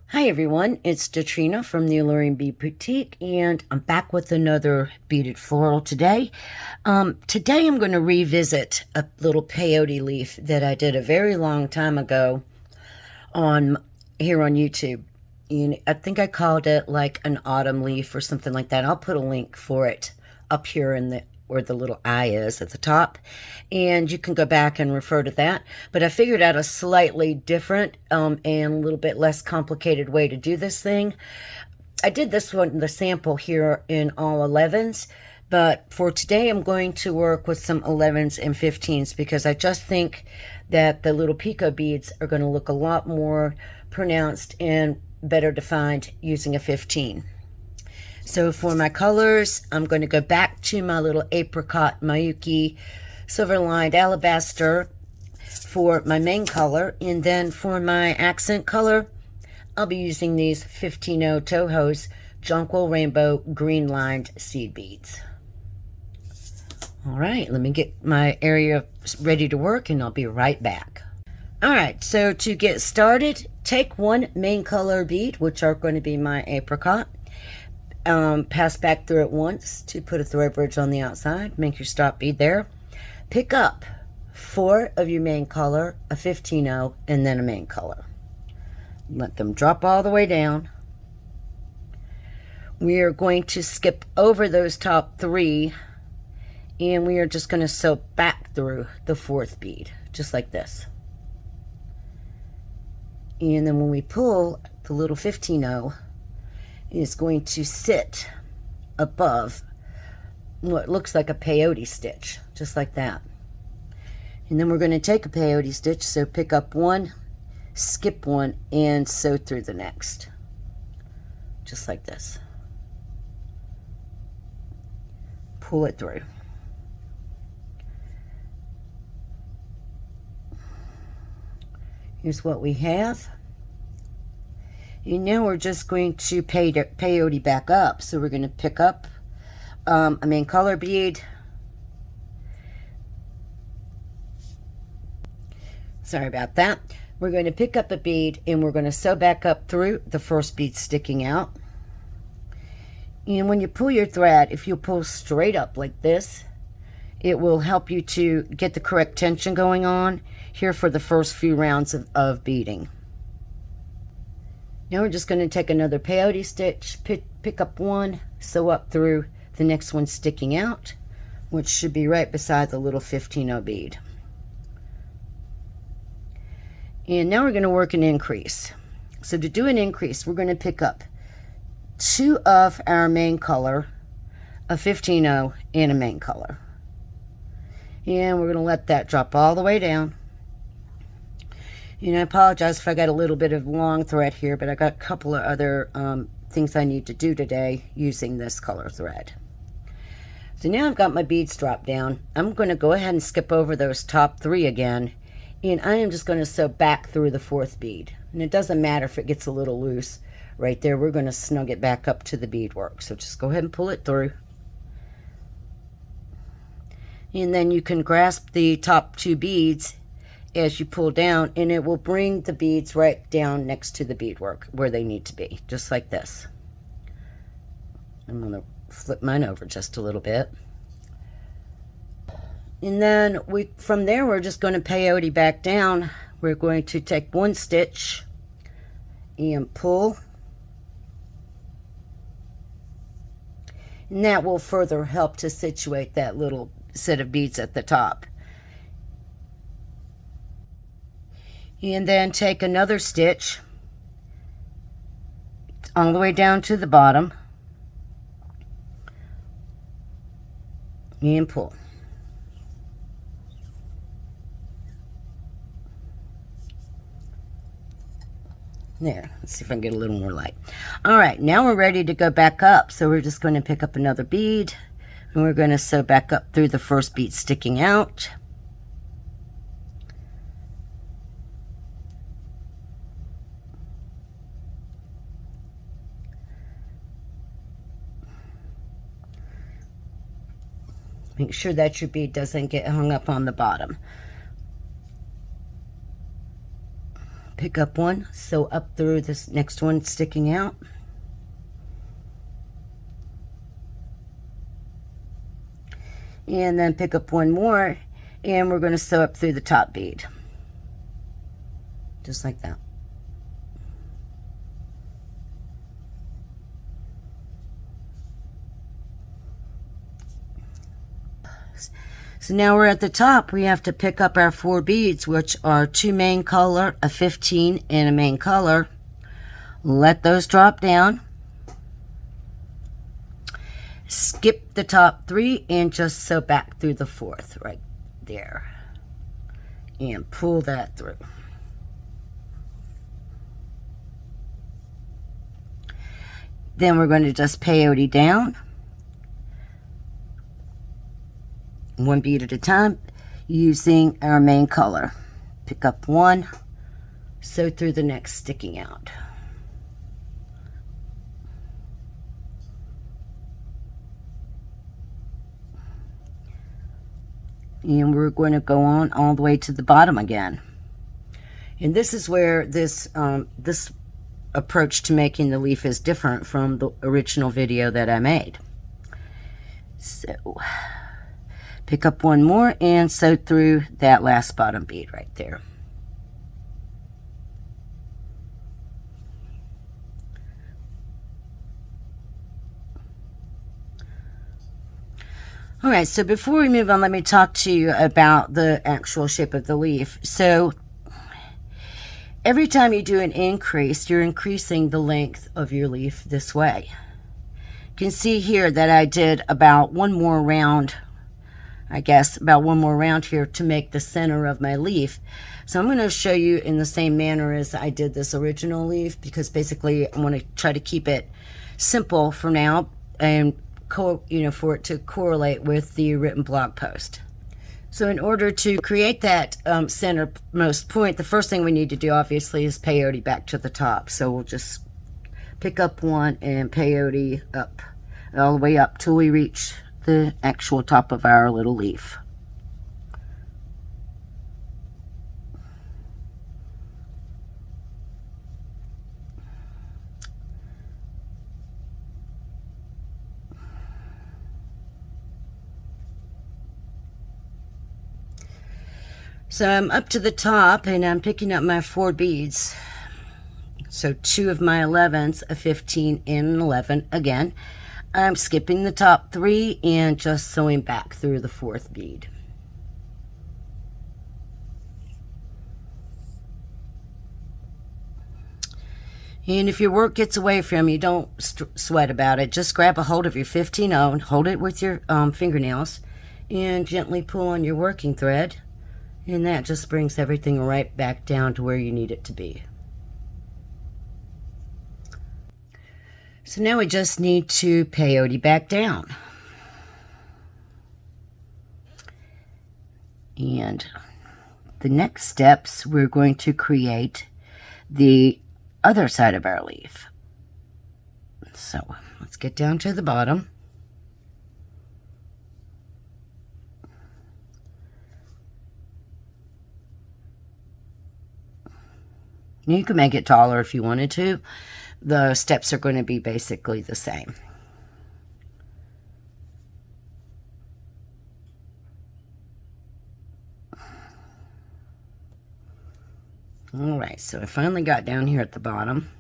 Hi everyone, it's Datrina from the Alluring Bead Boutique, and I'm back with another beaded floral today. Today I'm going to revisit a little peyote leaf that I did a very long time ago here on YouTube. And I think I called it like an autumn leaf or something like that. I'll put a link for it up here in the where the little eye is at the top, and you can go back and refer to that. But I figured out a slightly different and a little bit less complicated way to do this thing. I did this one, the sample here, in all 11s, but for today I'm going to work with some 11s and 15s because I just think that the little picot beads are going to look a lot more pronounced and better defined using a 15. So for my colors, I'm going to go back to my little apricot Miyuki silver lined alabaster for my main color, and then for my accent color I'll be using these 15-0 Toho's Jonquil Rainbow green lined seed beads. All right, let me get my area ready to work and I'll be right back. All right, so to get started, take one main color bead, which are going to be my apricot. Pass back through it once to put a thread bridge on the outside. Make your stop bead there. Pick up 4 of your main color, a 15-0, and then a main color. Let them drop all the way down. We are going to skip over those top 3, and we are just going to sew back through the 4th bead, just like this. And then when we pull, the little 15-0 is going to sit above what looks like a peyote stitch, just like that. And then we're going to take a peyote stitch, so pick up 1, skip 1, and sew through the next, just like this. Pull it through. Here's what we have. And now we're just going to peyote back up. So we're going to pick up a main color bead. Sorry about that. We're going to pick up a bead and we're going to sew back up through the first bead sticking out. And when you pull your thread, if you pull straight up like this, it will help you to get the correct tension going on here for the first few rounds of beading. Now we're just going to take another peyote stitch, pick up 1, sew up through the next one sticking out, which should be right beside the little 15-0 bead. And now we're going to work an increase. So to do an increase, we're going to pick up 2 of our main color, a 15-0, and a main color. And we're going to let that drop all the way down. And I apologize if I got a little bit of long thread here, but I got a couple of other things I need to do today using this color thread. So now I've got my beads dropped down. I'm going to go ahead and skip over those top 3 again, and I am just going to sew back through the 4th bead. And it doesn't matter if it gets a little loose right there. We're going to snug it back up to the beadwork. So just go ahead and pull it through. And then you can grasp the top 2 beads as you pull down, and it will bring the beads right down next to the beadwork where they need to be, just like this. I'm going to flip mine over just a little bit. And then from there, we're just going to peyote back down. We're going to take 1 stitch and pull. And that will further help to situate that little set of beads at the top. And then take another stitch all the way down to the bottom and pull. There, let's see if I can get a little more light. All right, now we're ready to go back up. So we're just going to pick up another bead and we're going to sew back up through the first bead sticking out. Make sure that your bead doesn't get hung up on the bottom. pick up one, sew up through this next one sticking out. And then pick up one more, and we're going to sew up through the top bead. Just like that. So now we're at the top. We have to pick up our 4 beads, which are 2 main color, a 15, and a main color. Let those drop down. Skip the top 3 and just sew back through the 4th right there. And pull that through. Then we're going to just peyote down. 1 bead at a time using our main color. Pick up 1, sew through the next sticking out. And we're going to go on all the way to the bottom again. And this is where this approach to making the leaf is different from the original video that I made. So pick up 1 more and sew through that last bottom bead right there. All right, so before we move on, let me talk to you about the actual shape of the leaf. So every time you do an increase, you're increasing the length of your leaf this way. You can see here that I did about one more round, about one more round here to make the center of my leaf. So I'm going to show you in the same manner as I did this original leaf, because basically I want to try to keep it simple for now and for it to correlate with the written blog post. So in order to create that centermost point, the first thing we need to do obviously is peyote back to the top. So we'll just pick up 1 and peyote up all the way up till we reach the actual top of our little leaf. So I'm up to the top and I'm picking up my 4 beads. So 2 of my 11s, a 15 and an 11 again. I'm skipping the top 3 and just sewing back through the 4th bead. And if your work gets away from you, don't sweat about it. Just grab a hold of your 15-0 and hold it with your fingernails and gently pull on your working thread. And that just brings everything right back down to where you need it to be. So now we just need to peyote back down. And the next steps, we're going to create the other side of our leaf. So let's get down to the bottom. You can make it taller if you wanted to. The steps are going to be basically the same. All right, so I finally got down here at the bottom.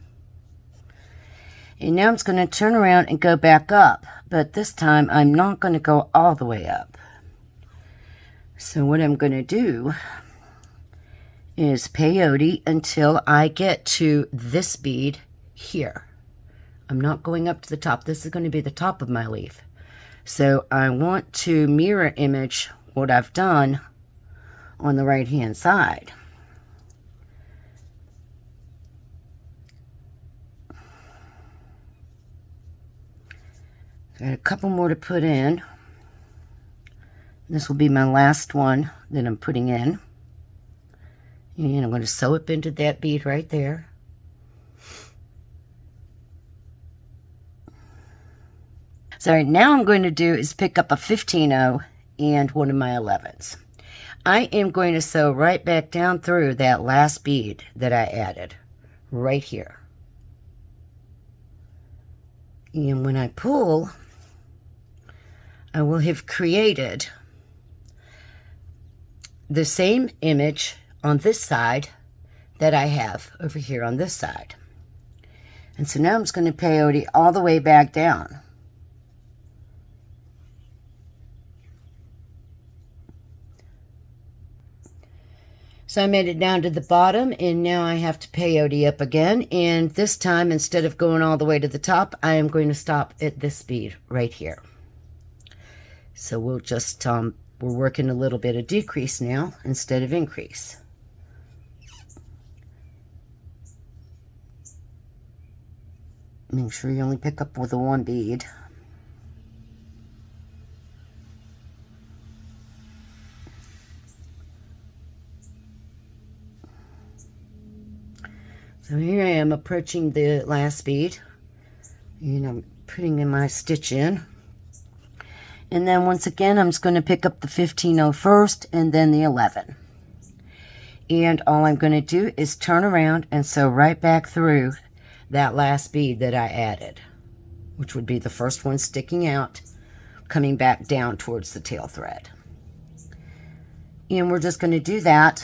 And now I'm just going to turn around and go back up. But this time I'm not going to go all the way up. So what I'm going to do is peyote until I get to this bead here. I'm not going up to the top. This is going to be the top of my leaf. So I want to mirror image what I've done on the right hand side. Got a couple more to put in. This will be my last one that I'm putting in. And I'm going to sew up into that bead right there. So now I'm going to do is pick up a 15-0 and one of my 11s. I am going to sew right back down through that last bead that I added right here. And when I pull, I will have created the same image on this side that I have over here on this side. And so now I'm just going to peyote all the way back down. So I made it down to the bottom, and now I have to peyote up again. And this time, instead of going all the way to the top, I am going to stop at this bead right here. So we'll just, we're working a little bit of decrease now instead of increase. Make sure you only pick up with the one bead. So here I am approaching the last bead, and I'm putting in my stitch in. And then once again, I'm just going to pick up the 15 first and then the 11. And all I'm going to do is turn around and sew right back through that last bead that I added, which would be the first one sticking out, coming back down towards the tail thread. And we're just going to do that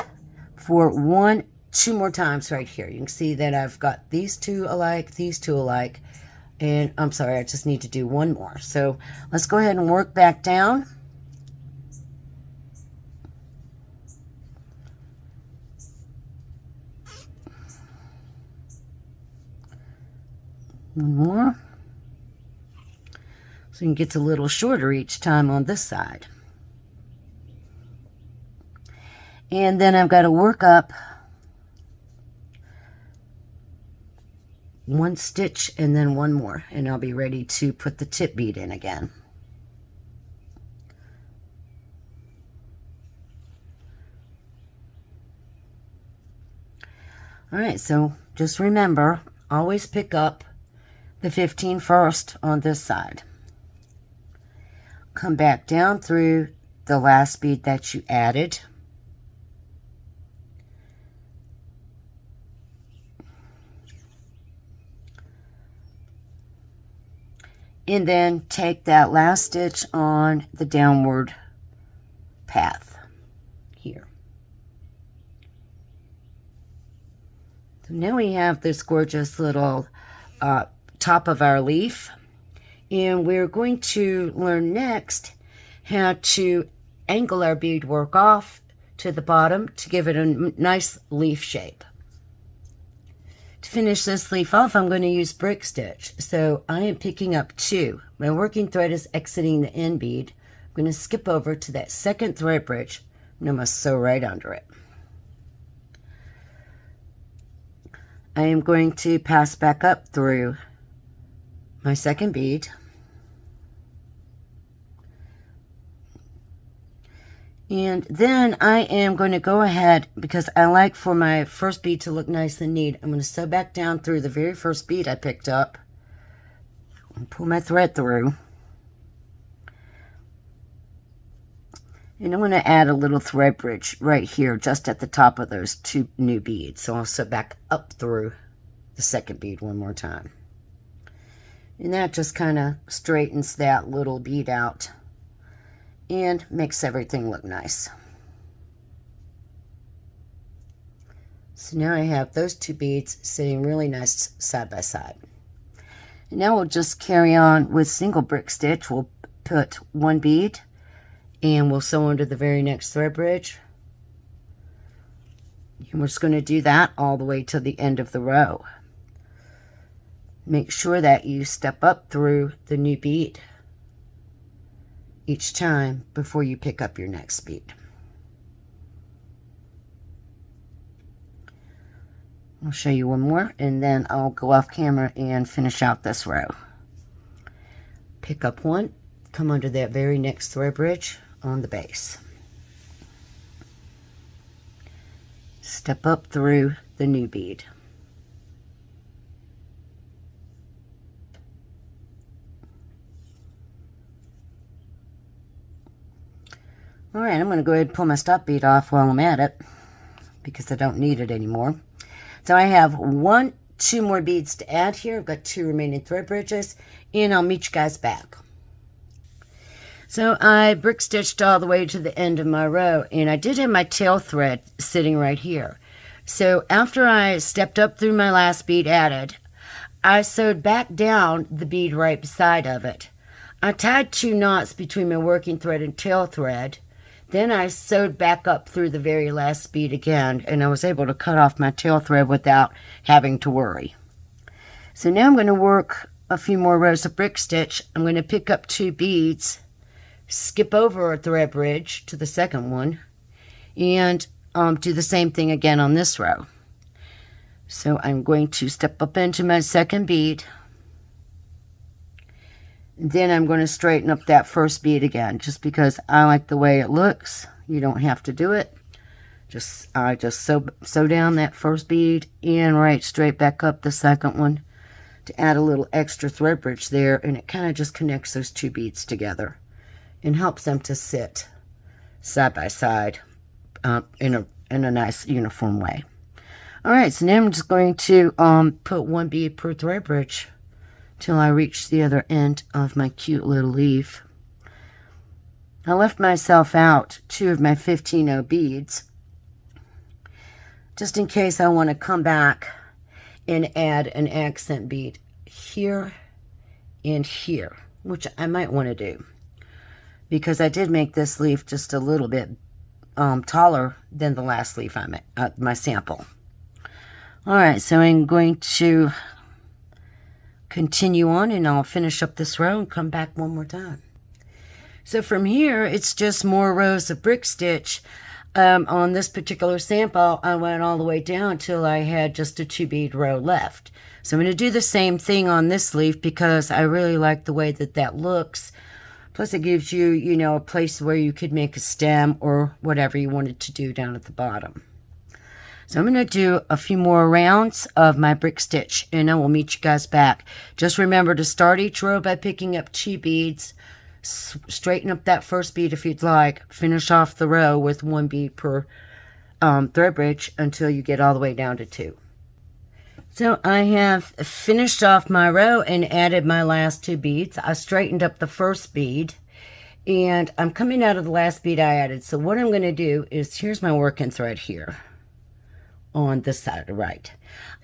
for two more times right here. You can see that I've got these two alike, and I'm sorry, I just need to do one more. So let's go ahead and work back down. One more. So it gets a little shorter each time on this side. And then I've got to work up one stitch and then one more, and I'll be ready to put the tip bead in again. All right, so just remember, always pick up the 15 first on this side. Come back down through the last bead that you added. And then take that last stitch on the downward path here. So now we have this gorgeous little top of our leaf, and we're going to learn next how to angle our beadwork off to the bottom to give it a nice leaf shape. To finish this leaf off, I'm going to use brick stitch. So I am picking up 2. My working thread is exiting the end bead. I'm going to skip over to that second thread bridge, and I'm going to sew right under it. I am going to pass back up through my second bead. And then I am going to go ahead, because I like for my first bead to look nice and neat, I'm going to sew back down through the very first bead I picked up and pull my thread through. And I'm going to add a little thread bridge right here just at the top of those 2 new beads. So I'll sew back up through the second bead one more time. And that just kind of straightens that little bead out and makes everything look nice. So now I have those 2 beads sitting really nice side by side. And now we'll just carry on with single brick stitch. We'll put 1 bead and we'll sew under the very next thread bridge. And we're just going to do that all the way to the end of the row. Make sure that you step up through the new bead each time before you pick up your next bead. I'll show you one more, and then I'll go off camera and finish out this row. Pick up 1, come under that very next thread bridge on the base. Step up through the new bead. All right, I'm going to go ahead and pull my stop bead off while I'm at it because I don't need it anymore. So I have two more beads to add here. I've got 2 remaining thread bridges, and I'll meet you guys back. So I brick stitched all the way to the end of my row, and I did have my tail thread sitting right here. So after I stepped up through my last bead added, I sewed back down the bead right beside of it. I tied 2 knots between my working thread and tail thread. Then I sewed back up through the very last bead again, and I was able to cut off my tail thread without having to worry. So now I'm going to work a few more rows of brick stitch. I'm going to pick up 2 beads, skip over a thread bridge to the second one, and do the same thing again on this row. So I'm going to step up into my second bead. Then I'm going to straighten up that first bead again, just because I like the way it looks. You don't have to do it. I just sew down that first bead and right straight back up the second one to add a little extra thread bridge there, and it kind of just connects those 2 beads together and helps them to sit side by side in a nice uniform way. All right, so now I'm just going to put 1 bead per thread bridge till I reach the other end of my cute little leaf. I left myself out 2 of my 15-0 beads, just in case I want to come back and add an accent bead here and here, which I might want to do, because I did make this leaf just a little bit taller than the last leaf I made, my sample. All right, so I'm going to continue on, and I'll finish up this row and come back one more time. So from here, it's just more rows of brick stitch. On this particular sample, I went all the way down till I had just a 2 bead row left. So I'm going to do the same thing on this leaf because I really like the way that looks. Plus it gives you, a place where you could make a stem or whatever you wanted to do down at the bottom. So I'm going to do a few more rounds of my brick stitch, and I will meet you guys back. Just remember to start each row by picking up 2 beads, straighten up that first bead if you'd like, finish off the row with 1 bead per thread bridge until you get all the way down to 2. So I have finished off my row and added my last 2 beads. I straightened up the first bead, and I'm coming out of the last bead I added. So what I'm going to do is, here's my working thread here on this side of the right.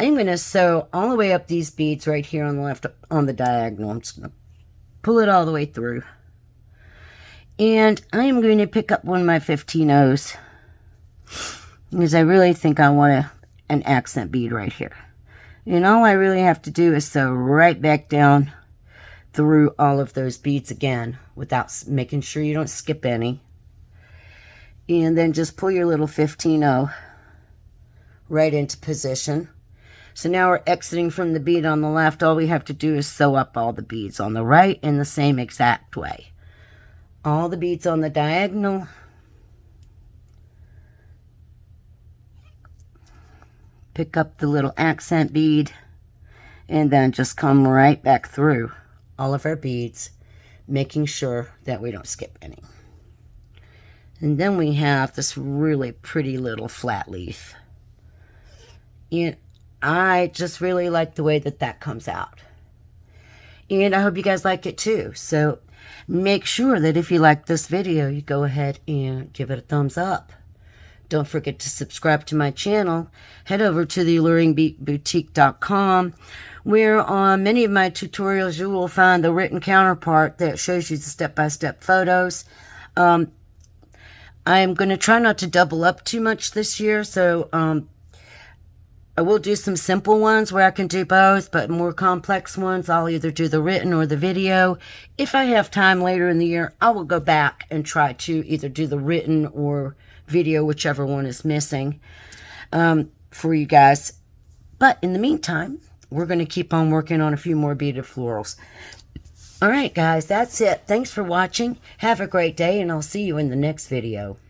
I'm going to sew all the way up these beads right here on the left on the diagonal. I'm just going to pull it all the way through. And I am going to pick up one of my 15-0s because I really think I want an accent bead right here. And all I really have to do is sew right back down through all of those beads again without making sure you don't skip any. And then just pull your little 15-0 right into position. So now we're exiting from the bead on the left. All we have to do is sew up all the beads on the right in the same exact way. All the beads on the diagonal. Pick up the little accent bead and then just come right back through all of our beads, making sure that we don't skip any. And then we have this really pretty little flat leaf. And I just really like the way that comes out. And I hope you guys like it too. So make sure that if you like this video, you go ahead and give it a thumbs up. Don't forget to subscribe to my channel. Head over to the AlluringBoutique.com, where on many of my tutorials you will find the written counterpart that shows you the step-by-step photos. I'm going to try not to double up too much this year, so I will do some simple ones where I can do both, but more complex ones, I'll either do the written or the video. If I have time later in the year, I will go back and try to either do the written or video, whichever one is missing, for you guys. But in the meantime, we're going to keep on working on a few more beaded florals. All right, guys, that's it. Thanks for watching. Have a great day, and I'll see you in the next video.